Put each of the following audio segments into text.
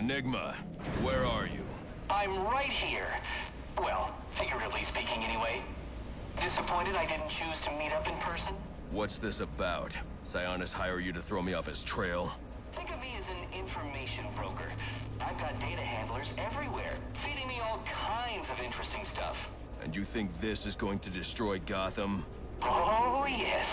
Enigma, where are you? I'm right here. Well, figuratively speaking anyway. Disappointed I didn't choose to meet up in person? What's this about? Sionis hire you to throw me off his trail? Think of me as an information broker. I've got data handlers everywhere, feeding me all kinds of interesting stuff. And you think this is going to destroy Gotham? Oh, yes.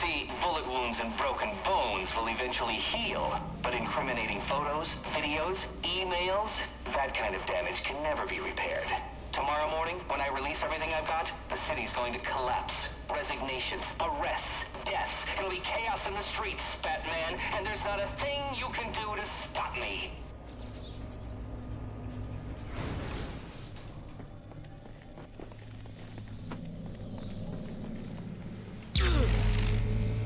See, bullet wounds and broken bones will eventually heal, but incriminating photos, videos, emails, that kind of damage can never be repaired. Tomorrow morning, when I release everything I've got, the city's going to collapse. Resignations, arrests, deaths. It'll be chaos in the streets, Batman, and there's not a thing you can do to stop me.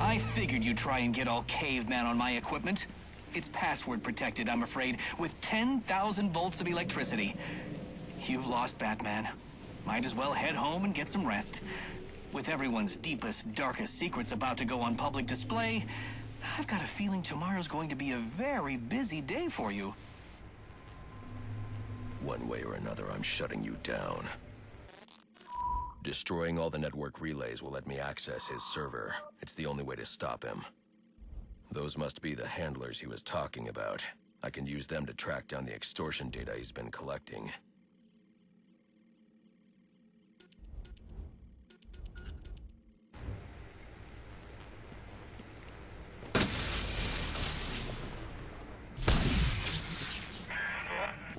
I figured you'd try and get all caveman on my equipment. It's password protected, I'm afraid, with 10,000 volts of electricity. You've lost, Batman. Might as well head home and get some rest. With everyone's deepest, darkest secrets about to go on public display, I've got a feeling tomorrow's going to be a very busy day for you. One way or another, I'm shutting you down. Destroying all the network relays will let me access his server. It's the only way to stop him. Those must be the handlers he was talking about. I can use them to track down the extortion data he's been collecting.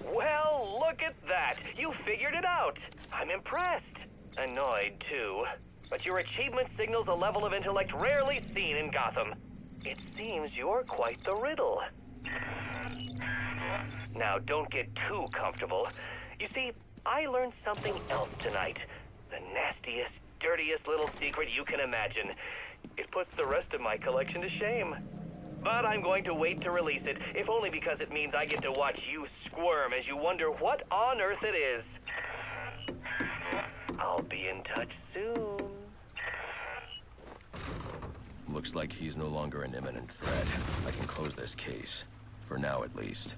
Well, look at that! You figured it out! I'm impressed. Annoyed, too. But your achievement signals a level of intellect rarely seen in Gotham. It seems you're quite the riddle. Now, don't get too comfortable. You see, I learned something else tonight. The nastiest, dirtiest little secret you can imagine. It puts the rest of my collection to shame. But I'm going to wait to release it, if only because it means I get to watch you squirm as you wonder what on earth it is. I'll be in touch soon. Looks like he's no longer an imminent threat. I can close this case. For now, at least.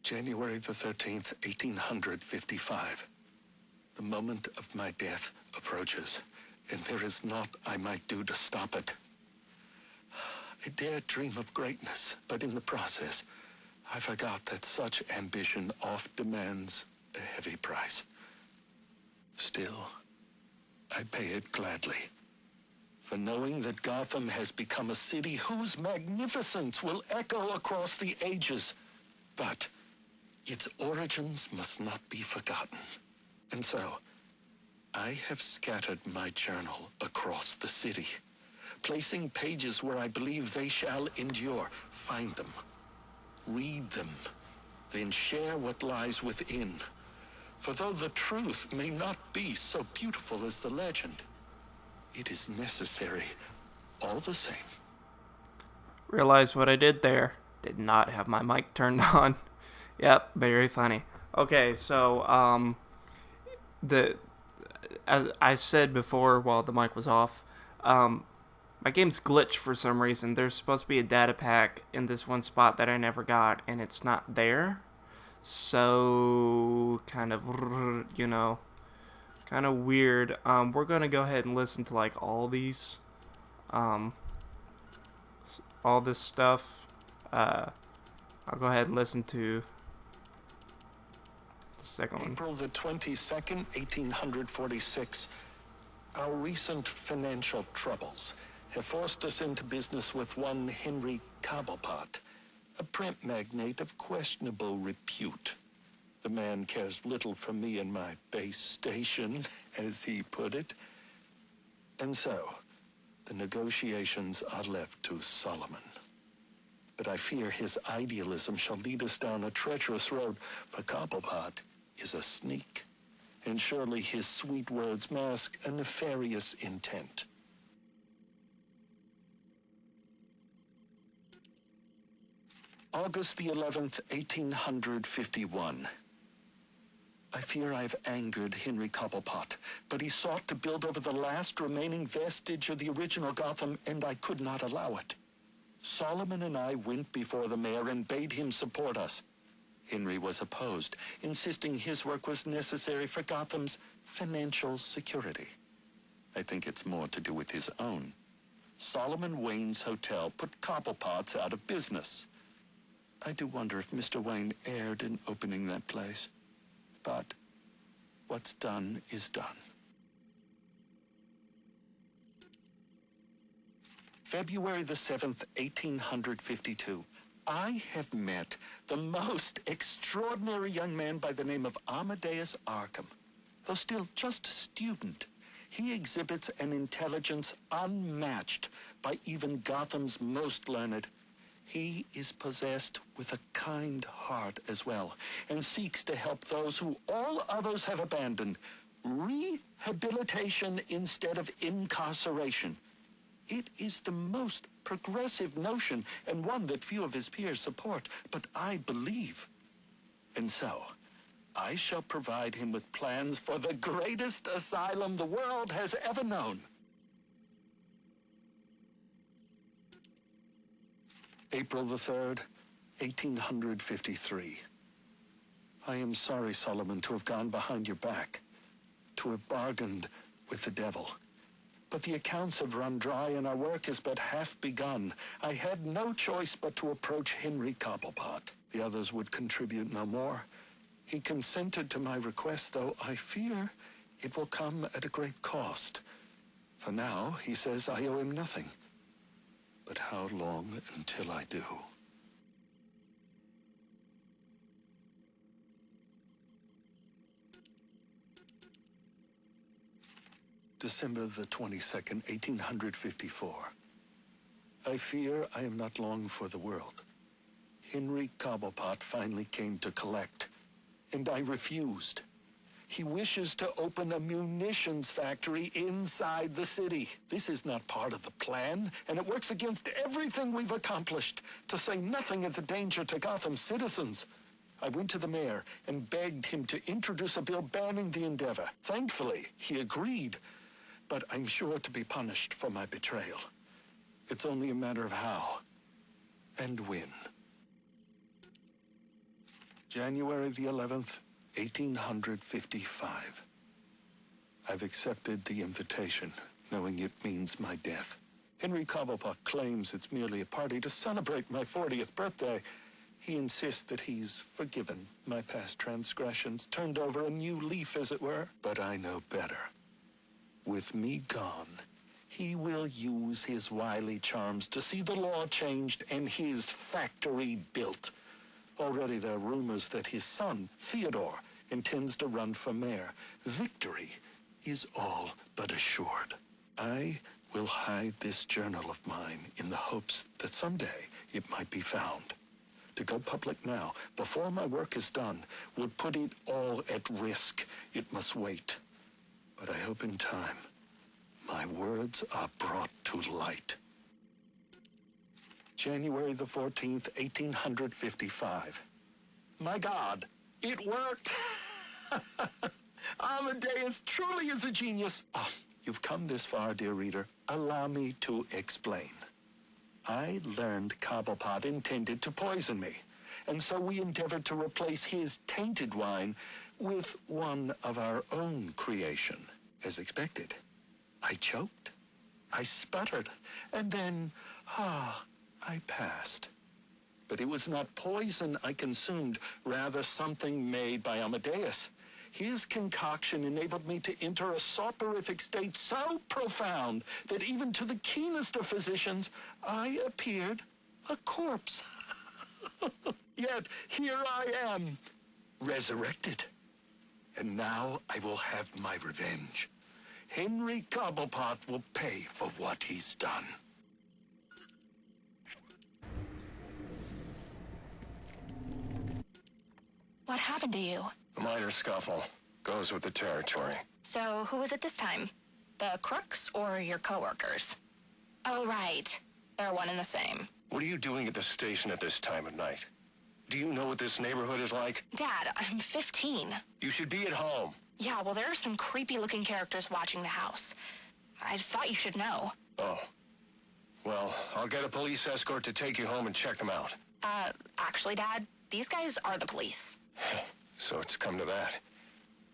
January the 13th, 1855. The moment of my death approaches, and there is naught I might do to stop it. I dared dream of greatness, but in the process, I forgot that such ambition oft demands a heavy price. Still, I pay it gladly. For knowing that Gotham has become a city whose magnificence will echo across the ages. But its origins must not be forgotten. And so, I have scattered my journal across the city, placing pages where I believe they shall endure. Find them, read them, then share what lies within. For though the truth may not be so beautiful as the legend, it is necessary all the same. Realize what I did there. Did not have my mic turned on. Yep, very funny. Okay, so as I said before while the mic was off, my game's glitched for some reason. There's supposed to be a data pack in this one spot that I never got, and it's not there. So kind of, you know, kind of weird. We're gonna go ahead and listen to like all these, all this stuff. I'll go ahead and listen to the second one. April the 22nd, 1846. Our recent financial troubles have forced us into business with one Henry Cobblepot, a print magnate of questionable repute. The man cares little for me and my base station, as he put it. And so, the negotiations are left to Solomon. But I fear his idealism shall lead us down a treacherous road, for Cobblepot is a sneak, and surely his sweet words mask a nefarious intent. August the 11th, 1851. I fear I've angered Henry Cobblepot, but he sought to build over the last remaining vestige of the original Gotham, and I could not allow it. Solomon and I went before the mayor and bade him support us. Henry was opposed, insisting his work was necessary for Gotham's financial security. I think it's more to do with his own. Solomon Wayne's hotel put Cobblepot's out of business. I do wonder if Mr. Wayne erred in opening that place. But what's done is done. February the 7th, 1852. I have met the most extraordinary young man by the name of Amadeus Arkham. Though still just a student, he exhibits an intelligence unmatched by even Gotham's most learned. He is possessed with a kind heart as well, and seeks to help those who all others have abandoned. Rehabilitation instead of incarceration. It is the most progressive notion, and one that few of his peers support, but I believe. And so, I shall provide him with plans for the greatest asylum the world has ever known. April the 3rd, 1853. I am sorry, Solomon, to have gone behind your back, to have bargained with the devil. But the accounts have run dry, and our work is but half begun. I had no choice but to approach Henry Cobblepot. The others would contribute no more. He consented to my request, though I fear it will come at a great cost. For now, he says I owe him nothing. But how long until I do? December the 22nd, 1854. I fear I am not long for the world. Henry Cobblepot finally came to collect, and I refused. He wishes to open a munitions factory inside the city. This is not part of the plan, and it works against everything we've accomplished, to say nothing of the danger to Gotham's citizens. I went to the mayor and begged him to introduce a bill banning the endeavor. Thankfully, he agreed, but I'm sure to be punished for my betrayal. It's only a matter of how and when. January the 11th, 1855. I've accepted the invitation, knowing it means my death. Henry Cobblepot claims it's merely a party to celebrate my 40th birthday. He insists that he's forgiven my past transgressions, turned over a new leaf, as it were. But I know better. With me gone, he will use his wily charms to see the law changed and his factory built. Already there are rumors that his son, Theodore, intends to run for mayor. Victory is all but assured. I will hide this journal of mine in the hopes that someday it might be found. To go public now, before my work is done, would put it all at risk. It must wait. But I hope in time, my words are brought to light. January the 14th, 1855. My God, it worked! Amadeus truly is a genius. Oh, you've come this far, dear reader. Allow me to explain. I learned Cobblepot intended to poison me, and so we endeavored to replace his tainted wine with one of our own creation. As expected, I choked, I sputtered, and then, I passed. But it was not poison I consumed, rather something made by Amadeus. His concoction enabled me to enter a soporific state so profound that even to the keenest of physicians, I appeared a corpse. Yet here I am, resurrected. And now I will have my revenge. Henry Cobblepot will pay for what he's done. What happened to you? A minor scuffle. Goes with the territory. So, who was it this time? The crooks or your coworkers? Oh, right. They're one and the same. What are you doing at the station at this time of night? Do you know what this neighborhood is like? Dad, I'm 15. You should be at home. Yeah, well, there are some creepy-looking characters watching the house. I thought you should know. Oh. Well, I'll get a police escort to take you home and check them out. Actually, Dad, these guys are the police. So it's come to that.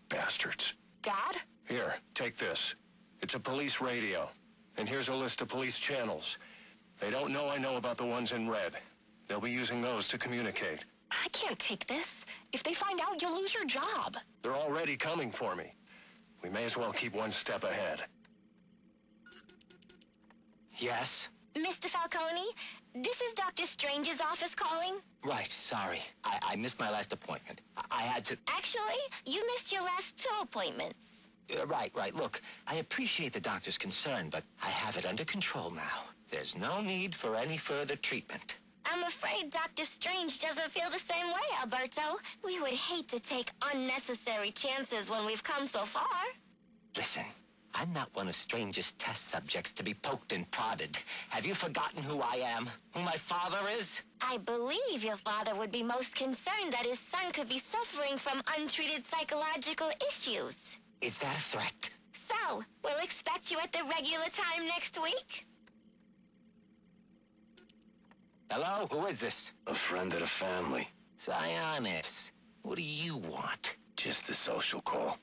Bastards. Dad? Here, take this. It's a police radio. And here's a list of police channels. They don't know I know about the ones in red. They'll be using those to communicate. I can't take this. If they find out, you'll lose your job. They're already coming for me. We may as well keep one step ahead. Yes? Mr. Falcone, this is Dr. Strange's office calling. Right, sorry. I missed my last appointment. I had to... Actually, you missed your last 2 appointments. Right. Look, I appreciate the doctor's concern, but I have it under control now. There's no need for any further treatment. I'm afraid Dr. Strange doesn't feel the same way, Alberto. We would hate to take unnecessary chances when we've come so far. Listen, I'm not one of Strange's test subjects to be poked and prodded. Have you forgotten who I am? Who my father is? I believe your father would be most concerned that his son could be suffering from untreated psychological issues. Is that a threat? So, we'll expect you at the regular time next week? Hello? Who is this? A friend of the family. Sionis. What do you want? Just a social call.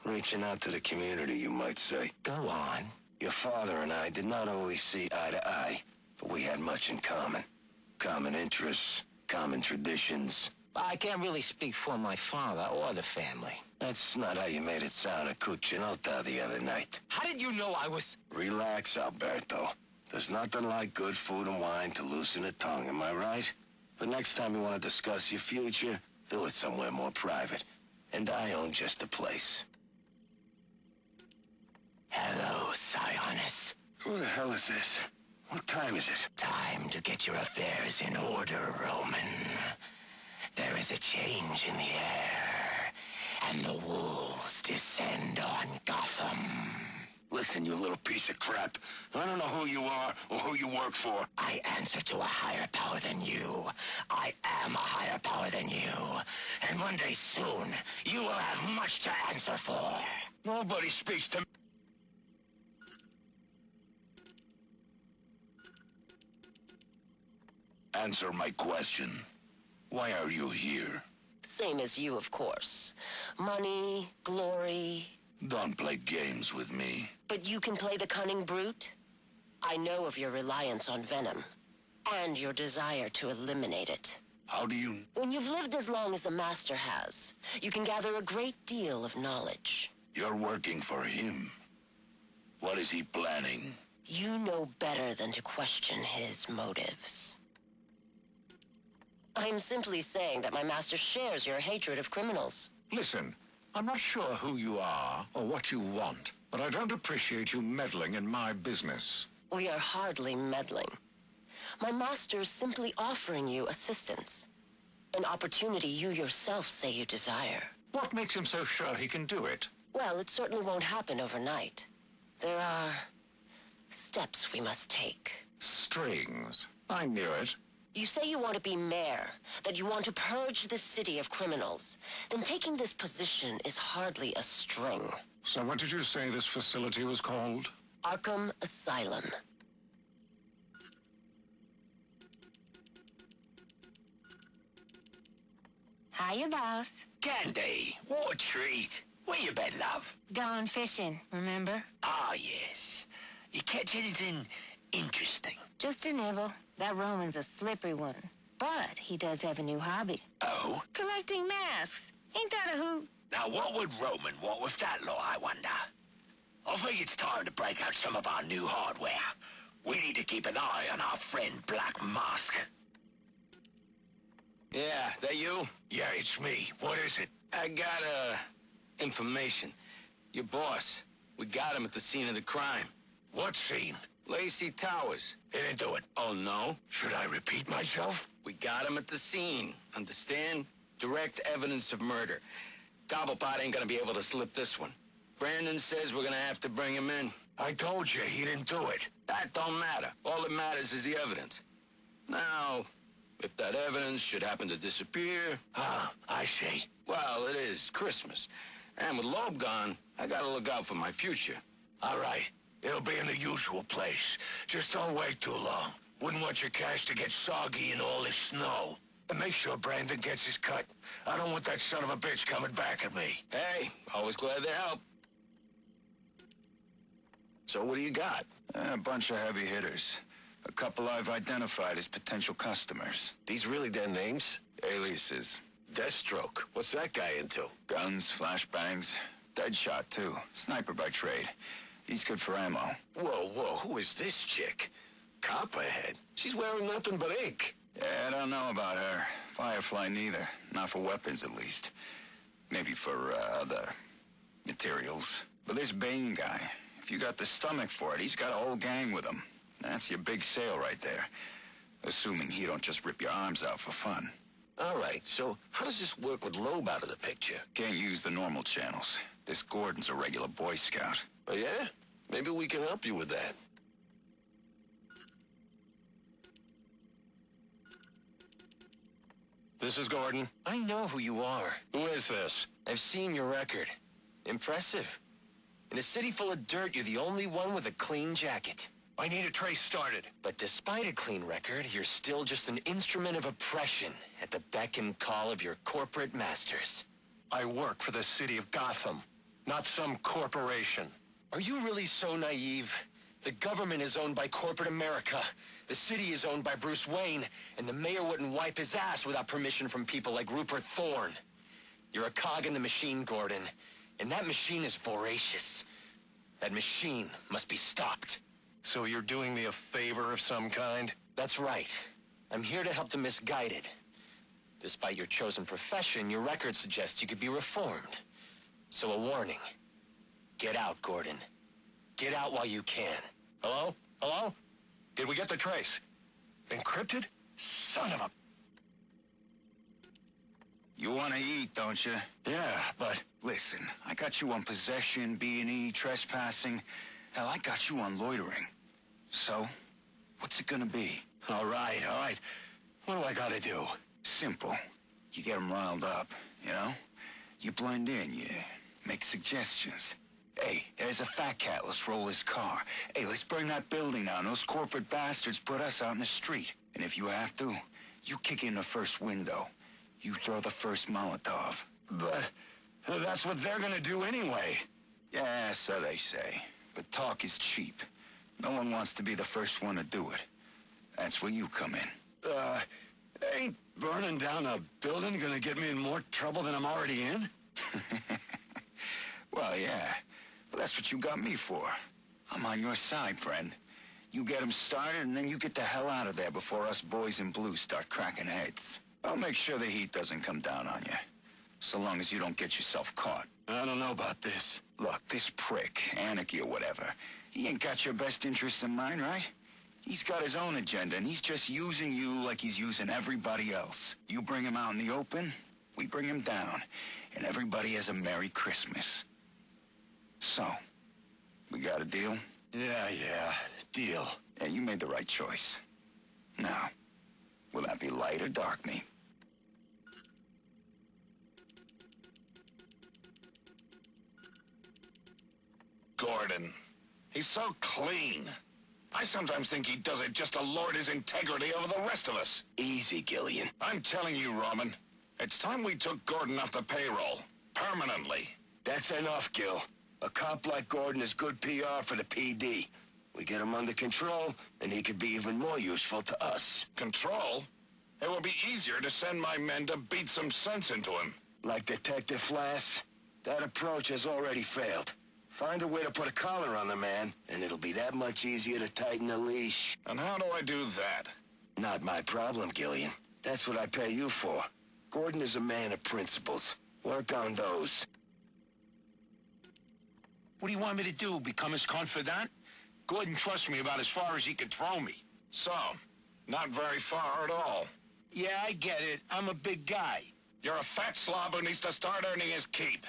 Reaching out to the community, you might say. Go on. Your father and I did not always see eye to eye, but we had much in common. Common interests, common traditions. I can't really speak for my father or the family. That's not how you made it sound at Cuccinota the other night. How did you know I was... Relax, Alberto. There's nothing like good food and wine to loosen the tongue, am I right? But next time you want to discuss your future, do it somewhere more private. And I own just the place. Hello, Sionis. Who the hell is this? What time is it? Time to get your affairs in order, Roman. There is a change in the air, and the wolves descend on Gotham. Listen, you little piece of crap. I don't know who you are or who you work for. I answer to a higher power than you. I am a higher power than you. And one day soon, you will have much to answer for. Nobody speaks to me. Answer my question. Why are you here? Same as you, of course. Money, glory. Don't play games with me. But you can play the cunning brute? I know of your reliance on venom, and your desire to eliminate it. How do you... When you've lived as long as the Master has, you can gather a great deal of knowledge. You're working for him. What is he planning? You know better than to question his motives. I'm simply saying that my master shares your hatred of criminals. Listen, I'm not sure who you are or what you want, but I don't appreciate you meddling in my business. We are hardly meddling. My master is simply offering you assistance. An opportunity you yourself say you desire. What makes him so sure he can do it? Well, it certainly won't happen overnight. There are steps we must take. Strings. I knew it. You say you want to be mayor, that you want to purge the city of criminals. Then taking this position is hardly a string. So what did you say this facility was called? Arkham Asylum. Hiya, boss. Candy, what a treat. Where you been, love? Gone fishing, remember? Ah, yes. You catch anything interesting? Just a nibble. That Roman's a slippery one. But he does have a new hobby. Oh? Collecting masks. Ain't that a hoot? Now, what would Roman want with that lot, I wonder? I think it's time to break out some of our new hardware. We need to keep an eye on our friend Black Mask. Yeah, that you? Yeah, it's me. What is it? I got, information. Your boss. We got him at the scene of the crime. What scene? Lacey Towers. He didn't do it. Oh, no? Should I repeat myself? We got him at the scene. Understand? Direct evidence of murder. Cobblepot ain't gonna be able to slip this one. Brandon says we're gonna have to bring him in. I told you, he didn't do it. That don't matter. All that matters is the evidence. Now, if that evidence should happen to disappear... Ah, I see. Well, it is Christmas. And with Loeb gone, I gotta look out for my future. All right. It'll be in the usual place. Just don't wait too long. Wouldn't want your cash to get soggy in all this snow. And make sure Brandon gets his cut. I don't want that son of a bitch coming back at me. Hey, always glad to help. So what do you got? A bunch of heavy hitters. A couple I've identified as potential customers. These really their names? Aliases. Deathstroke. What's that guy into? Guns, flashbangs. Deadshot, too. Sniper by trade. He's good for ammo. Whoa, who is this chick? Copperhead. She's wearing nothing but ink. Yeah, I don't know about her. Firefly neither. Not for weapons, at least. Maybe for, other materials. But this Bane guy, if you got the stomach for it, he's got a whole gang with him. That's your big sale right there. Assuming he don't just rip your arms out for fun. All right, so how does this work with Loeb out of the picture? Can't use the normal channels. This Gordon's a regular Boy Scout. Oh, yeah? Maybe we can help you with that. This is Gordon. I know who you are. Who is this? I've seen your record. Impressive. In a city full of dirt, you're the only one with a clean jacket. I need a trace started. But despite a clean record, you're still just an instrument of oppression at the beck and call of your corporate masters. I work for the city of Gotham, not some corporation. Are you really so naive? The government is owned by corporate America. The city is owned by Bruce Wayne, and the mayor wouldn't wipe his ass without permission from people like Rupert Thorne. You're a cog in the machine, Gordon, and that machine is voracious. That machine must be stopped. So you're doing me a favor of some kind? That's right. I'm here to help the misguided. Despite your chosen profession, your record suggests you could be reformed. So a warning. Get out, Gordon. Get out while you can. Hello? Hello? Did we get the trace? Encrypted? Son of a... You want to eat, don't you? Yeah, but... Listen, I got you on possession, B&E, trespassing. Hell, I got you on loitering. So, what's it gonna be? All right. What do I gotta do? Simple. You get them riled up, you know? You blend in, you make suggestions. Hey, there's a fat cat, let's roll his car. Hey, let's burn that building down. Those corporate bastards put us out in the street. And if you have to, you kick in the first window. You throw the first Molotov. But that's what they're gonna do anyway. Yeah, so they say. But talk is cheap. No one wants to be the first one to do it. That's where you come in. Ain't burning down a building gonna get me in more trouble than I'm already in? Well, yeah. But that's what you got me for. I'm on your side, friend. You get them started, and then you get the hell out of there before us boys in blue start cracking heads. I'll make sure the heat doesn't come down on you. So long as you don't get yourself caught. I don't know about this. Look, this prick, Anarchy or whatever, he ain't got your best interests in mind, right? He's got his own agenda, and he's just using you like he's using everybody else. You bring him out in the open, we bring him down, and everybody has a Merry Christmas. So, we got a deal? Yeah, deal. Yeah, you made the right choice. Now, will that be light or dark meat? Gordon. He's so clean. I sometimes think he does it just to lord his integrity over the rest of us. Easy, Gillian. I'm telling you, Roman, it's time we took Gordon off the payroll. Permanently. That's enough, Gil. A cop like Gordon is good PR for the PD. We get him under control, and he could be even more useful to us. Control? It will be easier to send my men to beat some sense into him. Like Detective Flass, that approach has already failed. Find a way to put a collar on the man, and it'll be that much easier to tighten the leash. And how do I do that? Not my problem, Gillian. That's what I pay you for. Gordon is a man of principles. Work on those. What do you want me to do, become his confidant? Gordon trusts me about as far as he could throw me. So, not very far at all. Yeah, I get it. I'm a big guy. You're a fat slob who needs to start earning his keep.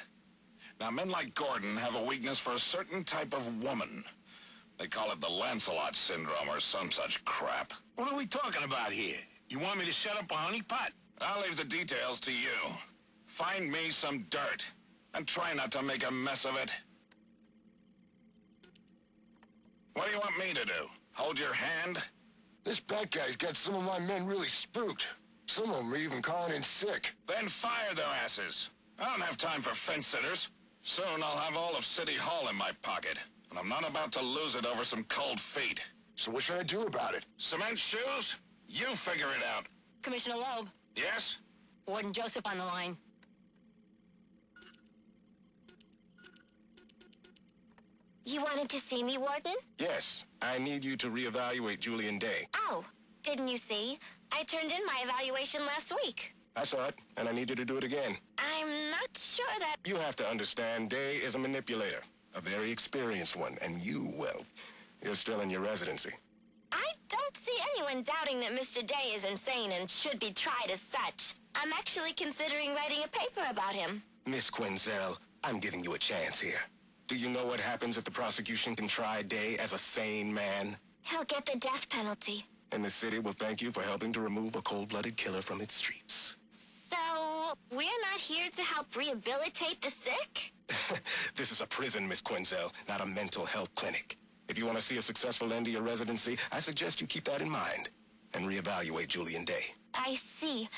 Now, men like Gordon have a weakness for a certain type of woman. They call it the Lancelot syndrome or some such crap. What are we talking about here? You want me to set up a honeypot? I'll leave the details to you. Find me some dirt, and try not to make a mess of it. What do you want me to do? Hold your hand? This bad guy's got some of my men really spooked. Some of them are even calling in sick. Then fire their asses. I don't have time for fence-sitters. Soon I'll have all of City Hall in my pocket, and I'm not about to lose it over some cold feet. So what should I do about it? Cement shoes? You figure it out. Commissioner Loeb, Yes? Warden Joseph on the line. You wanted to see me, Warden? Yes, I need you to reevaluate Julian Day. Oh, didn't you see? I turned in my evaluation last week. I saw it, and I need you to do it again. I'm not sure that... You have to understand, Day is a manipulator, a very experienced one, and you, well, you're still in your residency. I don't see anyone doubting that Mr. Day is insane and should be tried as such. I'm actually considering writing a paper about him. Miss Quinzel, I'm giving you a chance here. Do you know what happens if the prosecution can try Day as a sane man? He'll get the death penalty. And the city will thank you for helping to remove a cold-blooded killer from its streets. So, we're not here to help rehabilitate the sick? This is a prison, Miss Quinzel, not a mental health clinic. If you want to see a successful end to your residency, I suggest you keep that in mind and reevaluate Julian Day. I see.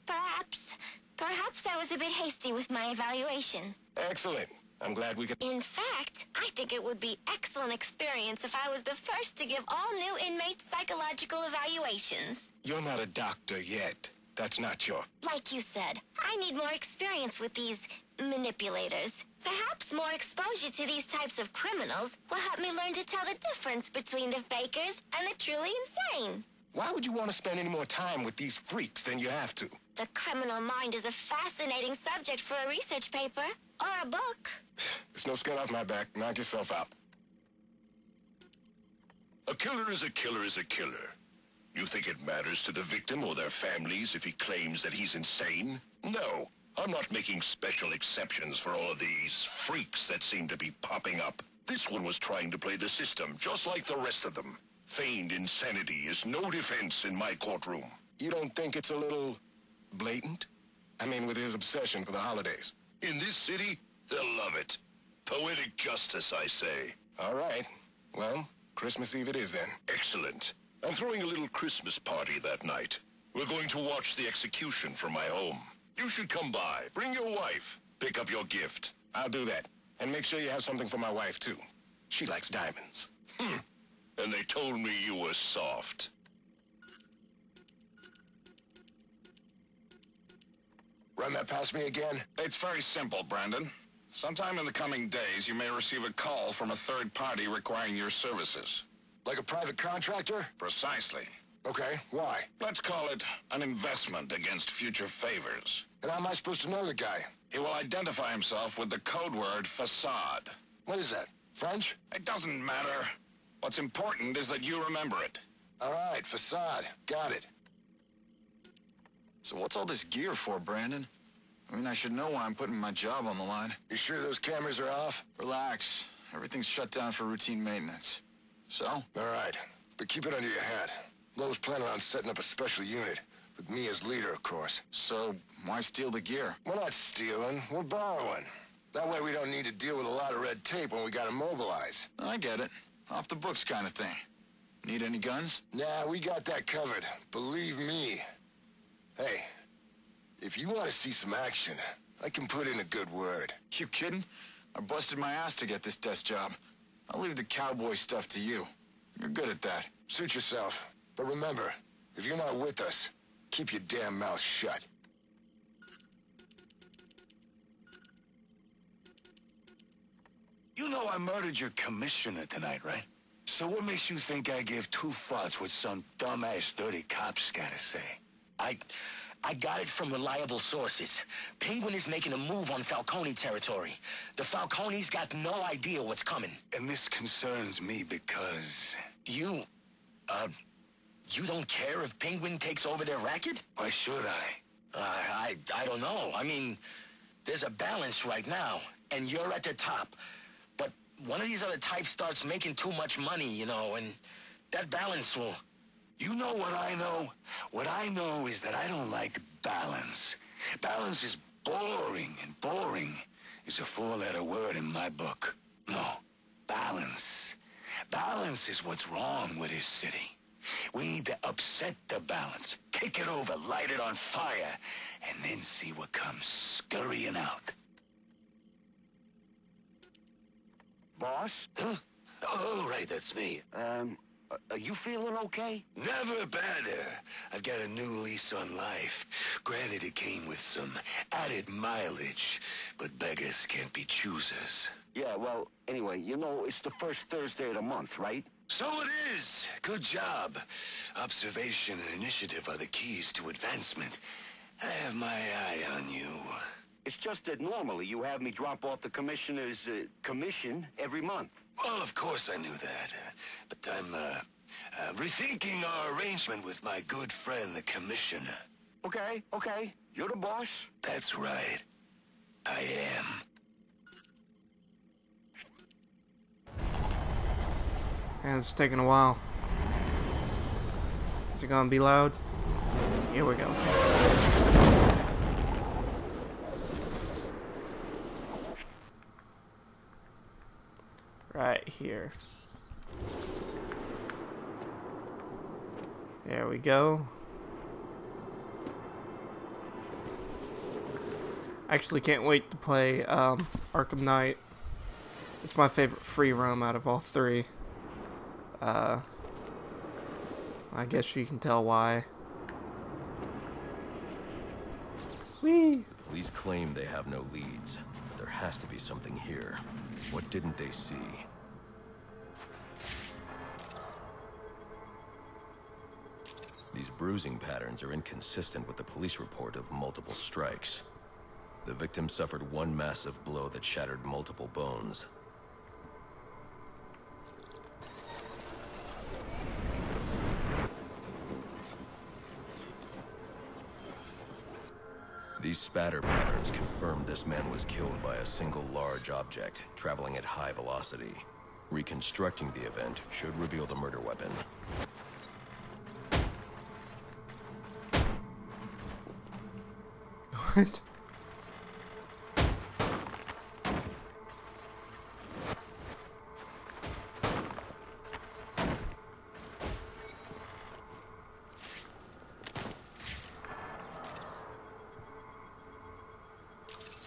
Perhaps I was a bit hasty with my evaluation. Excellent. I'm glad we could... In fact, I think it would be excellent experience if I was the first to give all new inmates psychological evaluations. You're not a doctor yet. That's not your... Like you said, I need more experience with these manipulators. Perhaps more exposure to these types of criminals will help me learn to tell the difference between the fakers and the truly insane. Why would you want to spend any more time with these freaks than you have to? The criminal mind is a fascinating subject for a research paper or a book. There's no skin off my back. Knock yourself out. A killer is a killer is a killer. You think it matters to the victim or their families if he claims that he's insane? No. I'm not making special exceptions for all of these freaks that seem to be popping up. This one was trying to play the system, just like the rest of them. Feigned insanity is no defense in my courtroom. You don't think it's a little blatant? I mean, with his obsession for the holidays. In this city, they'll love it. Poetic justice, I say. All right. Well, Christmas Eve it is then. Excellent. I'm throwing a little Christmas party that night. We're going to watch the execution from my home. You should come by. Bring your wife. Pick up your gift. I'll do that. And make sure you have something for my wife, too. She likes diamonds. And they told me you were soft. Run that past me again? It's very simple, Brandon. Sometime in the coming days, you may receive a call from a third party requiring your services. Like a private contractor? Precisely. Okay, why? Let's call it an investment against future favors. And how am I supposed to know the guy? He will identify himself with the code word facade. What is that? French? It doesn't matter. What's important is that you remember it. All right, facade. Got it. So what's all this gear for, Brandon? I mean, I should know why I'm putting my job on the line. You sure those cameras are off? Relax. Everything's shut down for routine maintenance. So? All right, but keep it under your hat. Lowe's planning on setting up a special unit, with me as leader, of course. So, why steal the gear? We're not stealing, we're borrowing. That way we don't need to deal with a lot of red tape when we gotta mobilize. I get it. Off the books kind of thing. Need any guns? Nah, we got that covered. Believe me. Hey, if you want to see some action, I can put in a good word. You kidding? I busted my ass to get this desk job. I'll leave the cowboy stuff to you. You're good at that. Suit yourself. But remember, if you're not with us, keep your damn mouth shut. You know I murdered your commissioner tonight, right? So what makes you think I give two fucks what some dumbass dirty cops gotta say? I got it from reliable sources. Penguin is making a move on Falcone territory. The Falcones got no idea what's coming. And this concerns me because... You don't care if Penguin takes over their racket? Why should I? I don't know. I mean, there's a balance right now, and you're at the top. But one of these other types starts making too much money, you know, and that balance will... You know what I know? What I know is that I don't like balance. Balance is boring, and boring is a 4-letter word in my book. No, balance. Balance is what's wrong with this city. We need to upset the balance, kick it over, light it on fire, and then see what comes scurrying out. Boss? Huh? Oh, right, that's me. Are you feeling okay? Never better. I've got a new lease on life. Granted, it came with some added mileage, but beggars can't be choosers. Yeah, well, anyway, you know, it's the first Thursday of the month, right? So it is. Good job. Observation and initiative are the keys to advancement. I have my eye on you. It's just that normally you have me drop off the commissioner's commission every month. Well, of course I knew that. But I'm rethinking our arrangement with my good friend, the commissioner. Okay. You're the boss? That's right. I am. And it's taking a while. Is it gonna be loud? Here we go. Right here. There we go. Actually can't wait to play Arkham Knight. It's my favorite free roam out of all three. I guess you can tell why. Whee! The police claim they have no leads, but there has to be something here. What didn't they see? These bruising patterns are inconsistent with the police report of multiple strikes. The victim suffered one massive blow that shattered multiple bones. These spatter patterns confirm this man was killed by a single large object, traveling at high velocity. Reconstructing the event should reveal the murder weapon. What?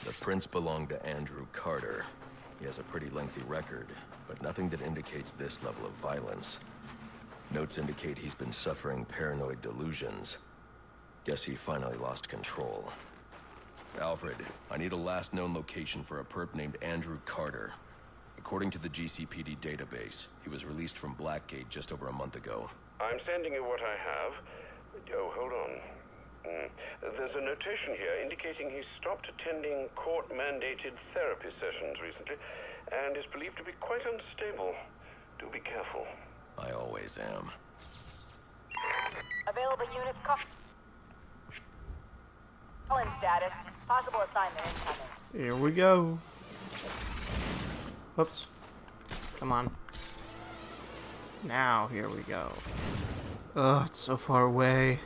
The prints belong to Andrew Carter. He has a pretty lengthy record, but nothing that indicates this level of violence. Notes indicate he's been suffering paranoid delusions. Guess he finally lost control. Alfred, I need a last known location for a perp named Andrew Carter. According to the GCPD database, he was released from Blackgate just over a month ago. I'm sending you what I have. Oh, hold on. There's a notation here indicating he stopped attending court-mandated therapy sessions recently and is believed to be quite unstable. Do be careful. I always am. Available units calling status. Possible assignment incoming. Here we go. Whoops. Come on. Now, here we go. Oh, it's so far away.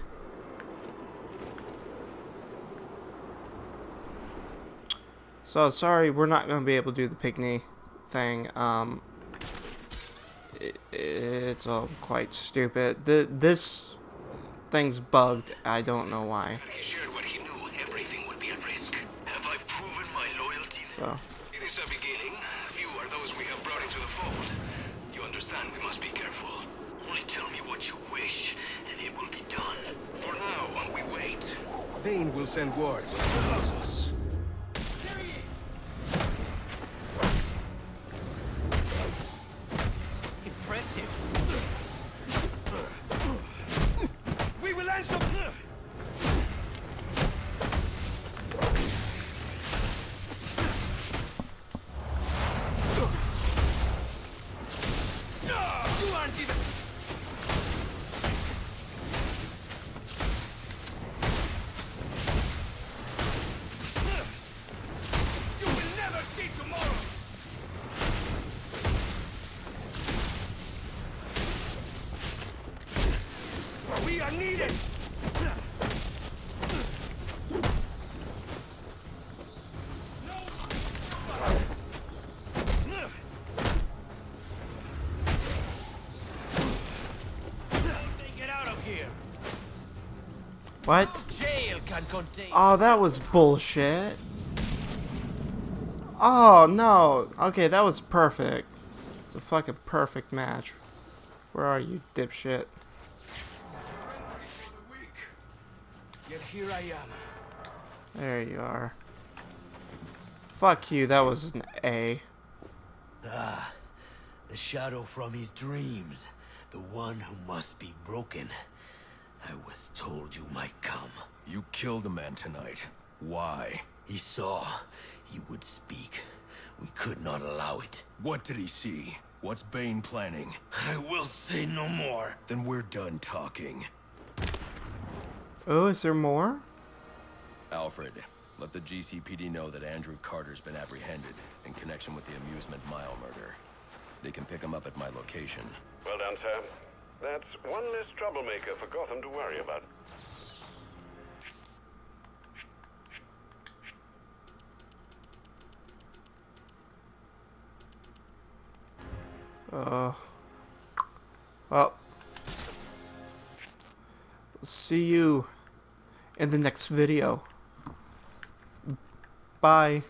So, sorry, we're not going to be able to do the Pickney thing. It's all quite stupid. This thing's bugged. I don't know why. He shared what he knew. Everything would be at risk. Have I proven my loyalty? So. It is a beginning. Few are those we have brought into the fold. You understand we must be careful. Only tell me what you wish, and it will be done. For now, we wait. Bane will send word when he releases us. Impressive. We will answer. What? Jail can contain. Oh, that was bullshit. Oh, no. Okay, that was perfect. It's a fucking perfect match. Where are you, dipshit? Yet here I am. There you are. Fuck you, that was an A. Ah, the shadow from his dreams. The one who must be broken. I was told you might come. You killed a man tonight. Why? He saw. He would speak. We could not allow it. What did he see? What's Bane planning? I will say no more. Then we're done talking. Oh, is there more? Alfred, let the GCPD know that Andrew Carter's been apprehended in connection with the Amusement Mile murder. They can pick him up at my location. Well done, sir. That's one less troublemaker for Gotham to worry about. Well, see you in the next video. Bye.